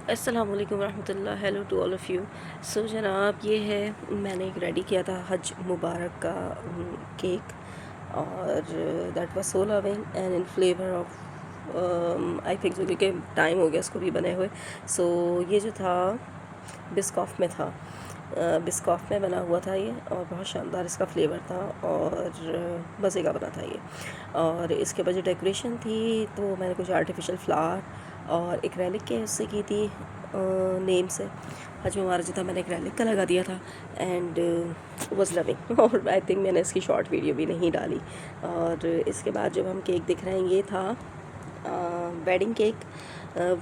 अस्सलाम वालेकुम रहमतुल्लाह। Hello to all of you. So जनाब, ये है मैंने एक रेडी किया था हज मुबारक का केक, और that was so loving and in flavour of I think, क्योंकि टाइम हो गया उसको भी बने हुए। सो ये जो था बिस्कॉफ में था, बिस्कॉफ में बना हुआ था ये, और बहुत शानदार इसका फ्लेवर था और मज़े का बना था ये। और इसके बाद जो डेकोरेशन थी तो मैंने कुछ आर्टिफिशियल फ्लावर और एक्रेलिक के उससे की थी नेम से। हज मुबारक जो था मैंने एक्रेलिक का लगा दिया था एंड वाज लविंग और आई थिंक मैंने इसकी शॉर्ट वीडियो भी नहीं डाली। और इसके बाद जब हम केक दिख रहे हैं, ये था वेडिंग केक,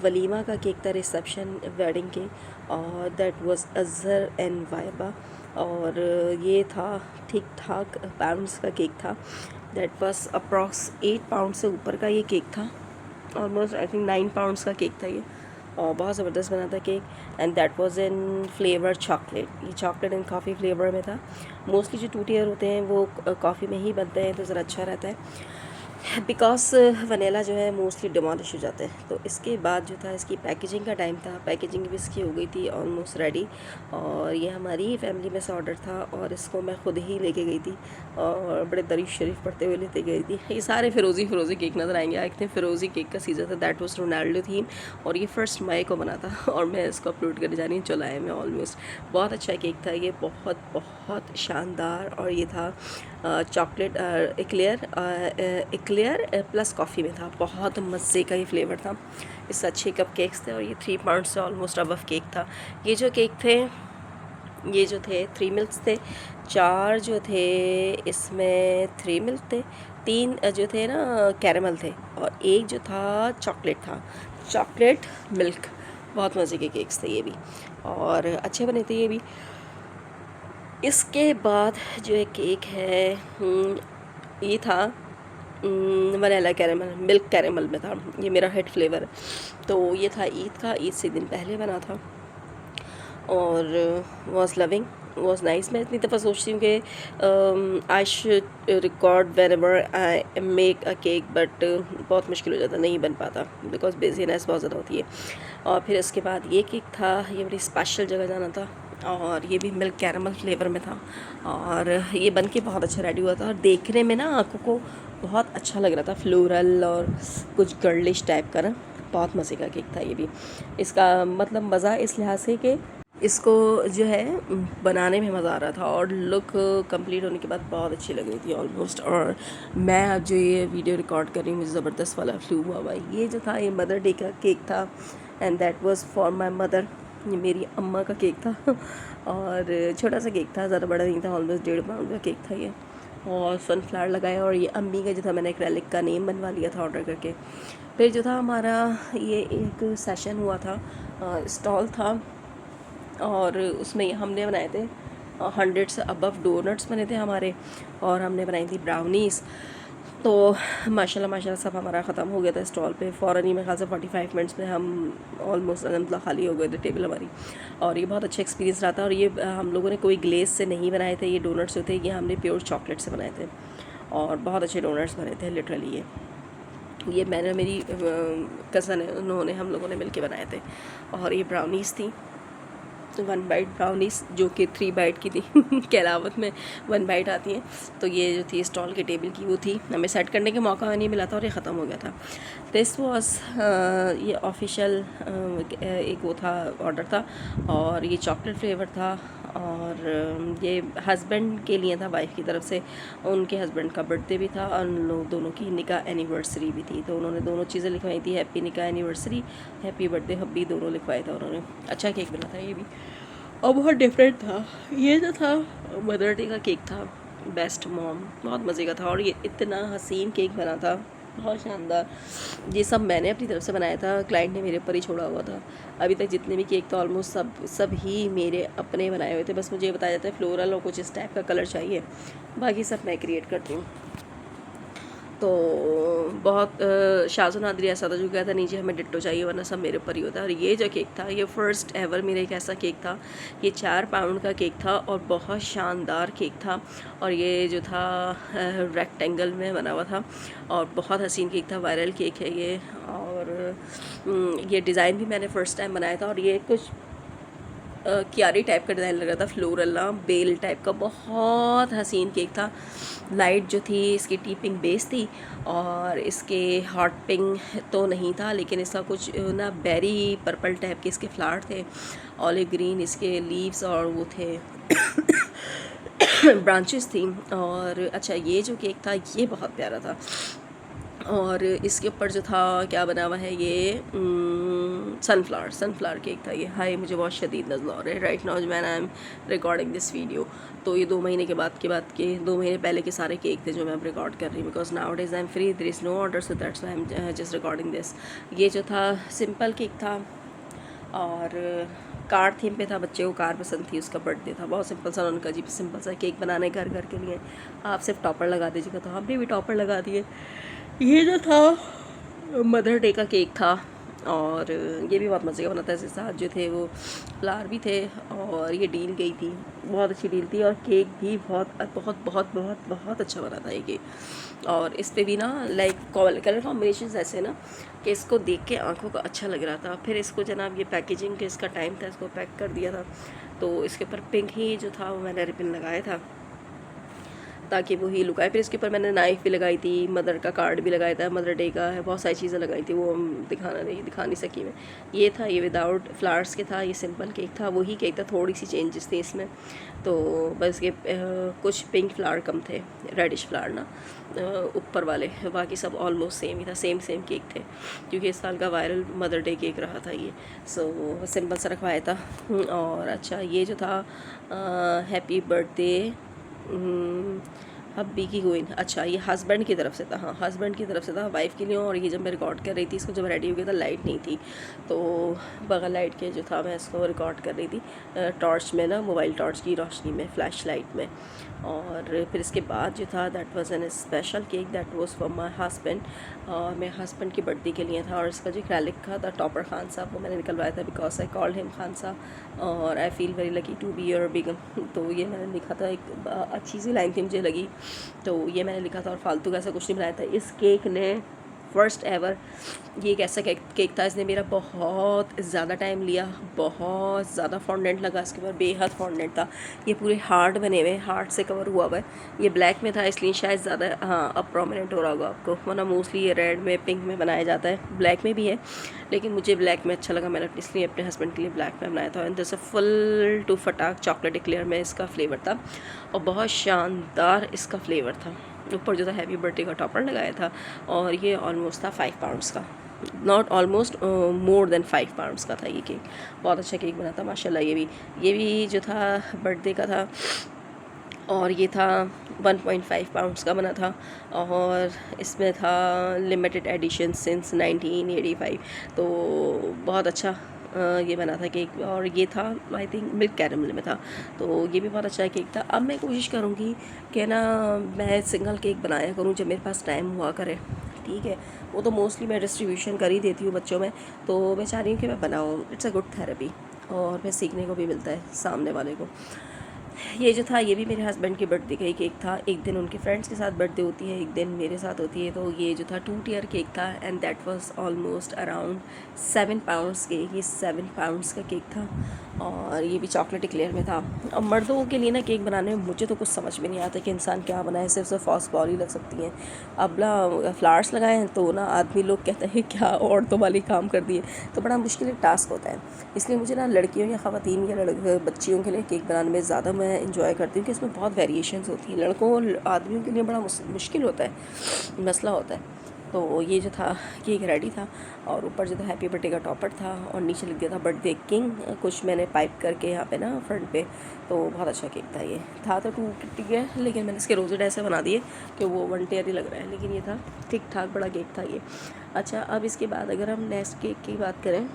वलीमा का केक था, रिसेप्शन वेडिंग केक, और that was Azhar and viva. और ये था ठीक ठाक पाउंड्स का केक था, दैट वाज अप्रॉक्स 8 पाउंड से ऊपर का ये केक था, ऑलमोस्ट आई थिंक 9 पाउंड्स का केक था ये, और बहुत ज़बरदस्त बना था cake. And that was in flavour chocolate, ये चॉकलेट एंड कॉफ़ी फ्लेवर में था। मोस्टली जो 2 टियर होते हैं वो कॉफ़ी में ही बनते हैं तो ज़रा अच्छा रहता है, बिकॉज वनीला जो है मोस्टली डिमोलिश हो जाते हैं। तो इसके बाद जो था इसकी पैकेजिंग का टाइम था, पैकेजिंग भी इसकी हो गई थी ऑलमोस्ट रेडी, और ये हमारी फैमिली में से ऑर्डर था और इसको मैं ख़ुद ही लेके गई थी और बड़े दरीफ शरीफ पढ़ते हुए लेते गई थी। ये सारे फ़िरोज़ी केक नज़र आएंगे, आई थिंक फ़िरोज़ी केक का सीज़न था, दैट वाज रोनाल्डो थीम, और ये 1 मई को बना था और मैं इसको अपलोड करने जा रही हूँ जुलाई में ऑलमोस्ट। बहुत अच्छा केक था ये, बहुत बहुत शानदार, और ये था चॉकलेट एक्लेयर प्लस कॉफ़ी में था, बहुत मज़े का ये फ्लेवर था। इससे अच्छे कप केक्स थे और ये 3 पाउंड से ऑलमोस्ट अबव केक था। ये जो केक थे, ये जो थे 3 मिल्क्स थे, 4 जो थे इसमें 3 मिल्क थे, 3 जो थे ना कैरेमल थे, और एक जो था चॉकलेट था, चॉकलेट मिल्क। बहुत मज़े के केक्स थे ये भी, और अच्छे बने थे ये भी। इसके बाद जो एक केक है, ये था वनीला कैरेमल, मिल्क कैरेमल में था, ये मेरा हेड फ्लेवर। तो ये था ईद का, ईद से दिन पहले बना था और वॉज लविंग, वॉज नाइस। मैं इतनी दफ़ा सोचती हूँ कि I should record when ever I make a cake, but बहुत मुश्किल हो जाता, नहीं बन पाता बिकॉज बिजीनेस बहुत ज़्यादा होती है। और फिर उसके बाद ये केक था, ये बड़ी स्पेशल जगह जाना था, और ये भी मिल्क कैरेमल फ्लेवर में था, और ये बन के बहुत अच्छा रेडी हुआ था, और देखने में ना आँखों को बहुत अच्छा लग रहा था, फ्लोरल और कुछ गर्लिश टाइप का ना, बहुत मज़े का केक था ये भी। इसका मतलब मज़ा इस लिहाज से कि इसको जो है बनाने में मज़ा आ रहा था, और लुक कंप्लीट होने के बाद बहुत अच्छी लग रही थी ऑलमोस्ट। और मैं अब जो ये वीडियो रिकॉर्ड कर रही हूँ, मुझे ज़बरदस्त वाला फ्लू हुआ हुआ है। ये जो था ये मदर डे का केक था, and that was for my mother, ये मेरी अम्मा का केक था और छोटा सा केक था, ज़्यादा बड़ा नहीं था, ऑलमोस्ट 1.5 पाउंड का केक था ये, और सनफ्लावर लगाया, और ये अम्मी का जो था मैंने एक्रेलिक का नेम बनवा लिया था ऑर्डर करके। फिर जो था हमारा ये एक सेशन हुआ था, स्टॉल था, और उसमें हमने बनाए थे 100 से अबव डोनट्स बने थे हमारे, और हमने बनाई थी ब्राउनीज़। तो माशाल्लाह सब हमारा ख़त्म हो गया था स्टॉल पे फ़ौरन ही, मेरे ख्याल से 45 मिनट्स में हम ऑलमोस्ट अलहमदिल्ला खाली हो गए थे टेबल हमारी। और ये बहुत अच्छा एक्सपीरियंस रहा था, और ये हम लोगों ने कोई ग्लेस से नहीं बनाए थे, ये डोनट्स जो थे ये हमने प्योर चॉकलेट से बनाए थे, और बहुत अच्छे डोनट्स बने थे लिटरली। ये मैंने, मेरी कज़न है, उन्होंने, हम लोगों ने मिलके बनाए थे। और ये ब्राउनीज़ थी, 1 बाइट ब्राउनीज़, जो कि 3 बाइट की थी कैलावत में 1 बाइट आती हैं। तो ये जो थी स्टॉल के टेबल की वो थी, हमें सेट करने के मौका नहीं मिला था और ये ख़त्म हो गया था। दिस वाज ये ऑफिशियल एक वो था, ऑर्डर था, और ये चॉकलेट फ्लेवर था, और ये हस्बैंड के लिए था, वाइफ की तरफ से, उनके हस्बैंड का बर्थडे भी था, और उन लोग दोनों की निकाह एनिवर्सरी भी थी, तो उन्होंने दोनों चीज़ें लिखवाई थी, हैप्पी निकाह एनिवर्सरी, हैप्पी बर्थडे हब्बी, दोनों लिखवाए था उन्होंने। अच्छा केक बना था ये भी, और बहुत डिफरेंट था। ये जो था मदर डे का केक था, बेस्ट मॉम, बहुत मज़े का था, और ये इतना हसीन केक बना था, बहुत शानदार। ये सब मैंने अपनी तरफ से बनाया था, क्लाइंट ने मेरे ऊपर ही छोड़ा हुआ था। अभी तक जितने भी केक तो ऑलमोस्ट सब ही मेरे अपने बनाए हुए थे, बस मुझे ये बताया जाता है फ्लोरल और कुछ इस टाइप का कलर चाहिए, बाकी सब मैं क्रिएट करती हूँ। तो बहुत शाज़ो नादरी ऐसा था जो कहता नीचे हमें डिट्टो चाहिए वरना सब मेरे ऊपर ही होता है। और ये जो केक था, ये फ़र्स्ट एवर मेरा एक ऐसा केक था, ये 4 पाउंड का केक था और बहुत शानदार केक था, और ये जो था रेक्टेंगल में बना हुआ था, और बहुत हसीन केक था, वायरल केक है ये, और ये डिज़ाइन भी मैंने फ़र्स्ट टाइम बनाया था और ये कुछ क्यारी टाइप का डिज़ाइन लग रहा था, फ्लोरल ना बेल टाइप का, बहुत हसीन केक था। लाइट जो थी इसकी टीपिंग बेस थी और इसके हॉट पिंक तो नहीं था, लेकिन इसका कुछ ना बेरी पर्पल टाइप के इसके फ्लावर थे, ऑलिव ग्रीन इसके लीव्स और वो थे ब्रांचेस थी। और अच्छा ये जो केक था ये बहुत प्यारा था और इसके ऊपर जो था क्या बना हुआ है ये सनफ्लावर केक था ये। हाय मुझे बहुत शदीद नज़र आ रहा है right now when I am recording this video. तो ये 2 महीने के बाद के 2 महीने पहले के सारे केक थे जो मैं अब रिकॉर्ड कर रही हूँ, because nowadays I am free, there is no order, so that's why I am just recording this. ये जो था सिंपल केक था और कार थीम पे था, बच्चे को कार पसंद थी, उसका बर्थडे था, बहुत सिंपल सा उनका जी सिंपल सा केक बनाने घर के लिए। आप सिर्फ टॉपर लगा दीजिएगा, तो हमने भी टॉपर लगा दिए। ये जो था मदर डे का केक था और ये भी बहुत मज़े का बना था। इसके साथ जो थे वो फ्लावर भी थे और ये डील गई थी, बहुत अच्छी डील थी और केक भी बहुत बहुत बहुत बहुत बहुत अच्छा बना था ये केक। और इस पे भी ना लाइक कलर कॉम्बिनेशन ऐसे ना कि इसको देख के आंखों को अच्छा लग रहा था। फिर इसको जनाब ये पैकेजिंग के इसका टाइम था, इसको पैक कर दिया था, तो इसके ऊपर पिंक ही जो था वो मैंने रिबन लगाया था ताकि वो ही लुक आए। फिर इसके ऊपर मैंने नाइफ़ भी लगाई थी, मदर का कार्ड भी लगाया था, मदर डे का है, बहुत सारी चीज़ें लगाई थी, वो दिखा नहीं सकी मैं। ये था, ये विदाउट फ्लावर्स के था, ये सिंपल केक था, वही केक था, थोड़ी सी चेंजेस थी इसमें। तो बस ये कुछ पिंक फ्लावर कम थे, रेडिश फ्लावर ना ऊपर वाले, बाकी सब ऑलमोस्ट सेम ही था, सेम केक थे, क्योंकि इस साल का वायरल मदर डे केक रहा था ये। सो सिंपल सा रखवाया था। और अच्छा ये जो था हैप्पी बर्थडे हब्बी की गोइन, अच्छा ये हस्बैंड की तरफ से था, हाँ हस्बैंड की तरफ से था वाइफ़ के लिए। और ये जब मैं रिकॉर्ड कर रही थी इसको, जब रेडी हो गया था लाइट नहीं थी, तो बगैर लाइट के जो था मैं इसको रिकॉर्ड कर रही थी टॉर्च में ना, मोबाइल टॉर्च की रोशनी में, फ्लैश लाइट में। और फिर इसके बाद जो था that was an special cake that was for my husband, और मेरे हस्बैंड की बर्थडे के लिए था। और इसका जो क्रैलिक का था टॉपर खान साहब, वो मैंने निकलवाया था because I called him Khan साहब और I feel very lucky to be your begum. तो ये मैंने लिखा था, एक अच्छी सी लाइन थी मुझे लगी, तो ये मैंने लिखा था और फालतू का ऐसा कुछ नहीं बनाया था। इस केक ने फ़र्स्ट एवर, ये एक ऐसा केक था, इसने मेरा बहुत ज़्यादा टाइम लिया, बहुत ज़्यादा फॉन्डेंट लगा इसके ऊपर, बेहद फॉन्डेंट था। ये पूरे हार्ट बने हुए, हार्ट से कवर हुआ हुआ है। ये ब्लैक में था इसलिए शायद ज़्यादा हाँ अब प्रोमिनेंट हो रहा होगा आपको, वरना मोस्टली ये रेड में पिंक में बनाया जाता है, ब्लैक में भी है, लेकिन मुझे ब्लैक में अच्छा लगा, मैंने इसलिए अपने हस्बैंड के लिए ब्लैक में बनाया था। And this a full to फटाक चॉकलेट एक्लेयर में इसका फ्लेवर था और बहुत शानदार इसका फ्लेवर था। ऊपर जो था हैप्पी बर्थडे का टॉपर लगाया था और ये ऑलमोस्ट था 5 पाउंड्स का, not almost more than 5 pounds का था ये केक। बहुत अच्छा केक बना था माशाल्लाह। ये भी जो था बर्थडे का था और ये था 1.5 पाउंड्स का बना था और इसमें था लिमिटेड एडिशन सिंस 1985, तो बहुत अच्छा ये बना था केक। और ये था आई थिंक मिल्क कैरमल में था, तो ये भी बहुत अच्छा केक था। अब मैं कोशिश करूँगी कि ना मैं सिंगल केक बनाया करूँ जब मेरे पास टाइम हुआ करे, ठीक है। वो तो मोस्टली मैं डिस्ट्रीब्यूशन कर ही देती हूँ बच्चों में, तो मैं चाह रही हूँ कि मैं बनाऊँ, इट्स अ गुड थेरेपी और फिर सीखने को भी मिलता है सामने वाले को। ये जो था ये भी मेरे हस्बैंड की बर्थडे का ही केक था। एक दिन उनके फ्रेंड्स के साथ बर्थडे होती है, एक दिन मेरे साथ होती है। तो ये जो था 2 टियर केक था and that was almost around 7 pounds के, ये 7 पाउंड्स का केक था और ये भी चॉकलेट एक्लेयर में था। अब मर्दों के लिए ना केक बनाने में मुझे तो कुछ समझ में नहीं आता कि इंसान क्या बनाए, सिर्फ फॉल्स बॉल ही लग सकती हैं। अब ना फ्लावर्स लगाए हैं तो ना आदमी लोग कहते हैं क्या औरतों वाली काम कर दिए, तो बड़ा मुश्किल टास्क होता है। इसलिए मुझे ना लड़कियों या ख़वातीन या बच्चियों के लिए केक बनाने में ज़्यादा मैं इंजॉय करती हूँ कि इसमें बहुत वेरिएशंस होती हैं। लड़कों और आदमियों के लिए बड़ा मुश्किल होता है, मसला होता है। तो ये जो था केक रेडी था और ऊपर जो था हैप्पी बर्थडे का टॉपर था और नीचे लिख दिया था बर्थडे किंग, कुछ मैंने पाइप करके यहाँ पे ना फ्रंट पे। तो बहुत अच्छा केक था, ये था तो 2 टियर, लेकिन मैंने इसके रोजेड ऐसे बना दिए कि वो 1 टियर ही लग रहा है, लेकिन ये था ठीक ठाक बड़ा केक था ये। अच्छा अब इसके बाद अगर हम नेक्स्ट केक की बात करें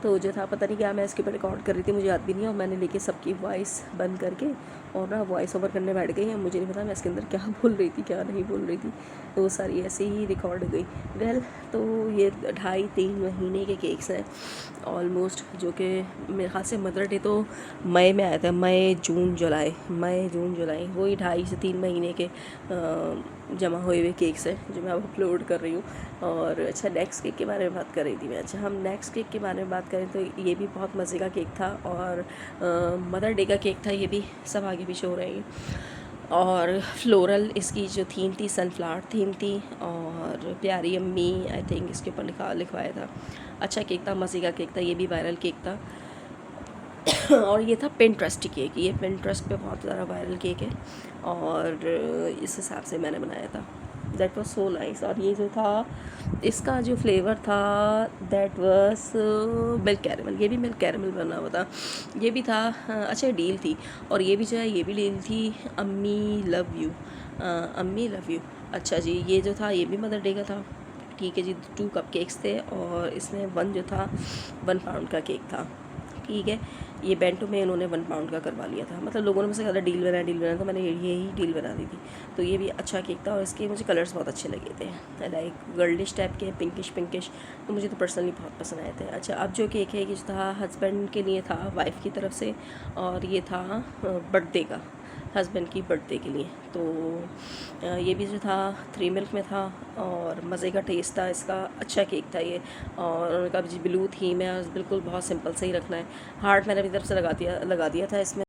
तो जो था पता नहीं क्या मैं इसके ऊपर रिकॉर्ड कर रही थी, मुझे याद भी नहीं है, और मैंने लेके सबकी वॉइस बंद करके और ना वॉइस ओवर करने बैठ गई है। मुझे नहीं पता मैं इसके अंदर क्या बोल रही थी क्या नहीं बोल रही थी, तो वो सारी ऐसे ही रिकॉर्ड गई। वेल तो ये 2.5-3 महीने के केक्स हैं ऑलमोस्ट, जो कि मेरे ख्याल से मदर डे तो मई में आया था, मई जून जुलाई, वही 2.5 से 3 महीने के जमा हुए हुए केक्स हैं जो मैं अब अपलोड कर रही हूँ। और अच्छा, नेक्स्ट केक के बारे में बात कर रही थी मैं। अच्छा, हम नेक्स्ट केक के बारे में बात करें तो ये भी बहुत मज़े का केक था और मदर डे का केक था। ये भी सब आगे पीछे हो रही है। और फ्लोरल इसकी जो थीम थी सनफ्लावर थीम थी और प्यारी अम्मी आई थिंक इसके ऊपर लिखवाया था। अच्छा केक था, मज़े का केक था, ये भी वायरल केक था। और ये था पिंटरेस्ट केक, ये पिंटरेस्ट पे बहुत ज़्यादा वायरल केक है और इस हिसाब से मैंने बनाया था। That was so nice. और ये जो था इसका जो फ्लेवर था दैट वाज मिल्क कैरेमल, ये भी मिल्क कैरेमल बना हुआ था। ये भी था अच्छा डील थी। और ये भी जो है ये भी डील थी अम्मी लव यू, अम्मी लव यू। अच्छा जी, ये जो था ये भी मदर डे का था। ठीक है जी, 2 कप केक्स थे और इसमें 1 जो था 1 पाउंड का केक था। ठीक है, ये बेंटो में इन्होंने 1 पाउंड का करवा लिया था। मतलब लोगों ने मुझसे ज़्यादा डील बनाया तो मैंने यही डील बना दी थी। तो ये भी अच्छा केक था और इसके मुझे कलर्स बहुत अच्छे लगे थे, लाइक गर्लिश टाइप के, पिंकिश, तो मुझे तो पर्सनली बहुत पसंद आए थे। अच्छा, अब जो केक है ये था हस्बैंड के लिए था, वाइफ की तरफ से, और ये था बर्थडे का, हस्बैंड की बर्थडे के लिए। तो ये भी जो था 3 मिल्क में था और मज़े का टेस्ट था इसका, अच्छा केक था ये। और उनका ब्लू थीम है, बिल्कुल बहुत सिंपल से ही रखना है। हार्ट मैंने अपनी तरफ से लगा दिया था इसमें।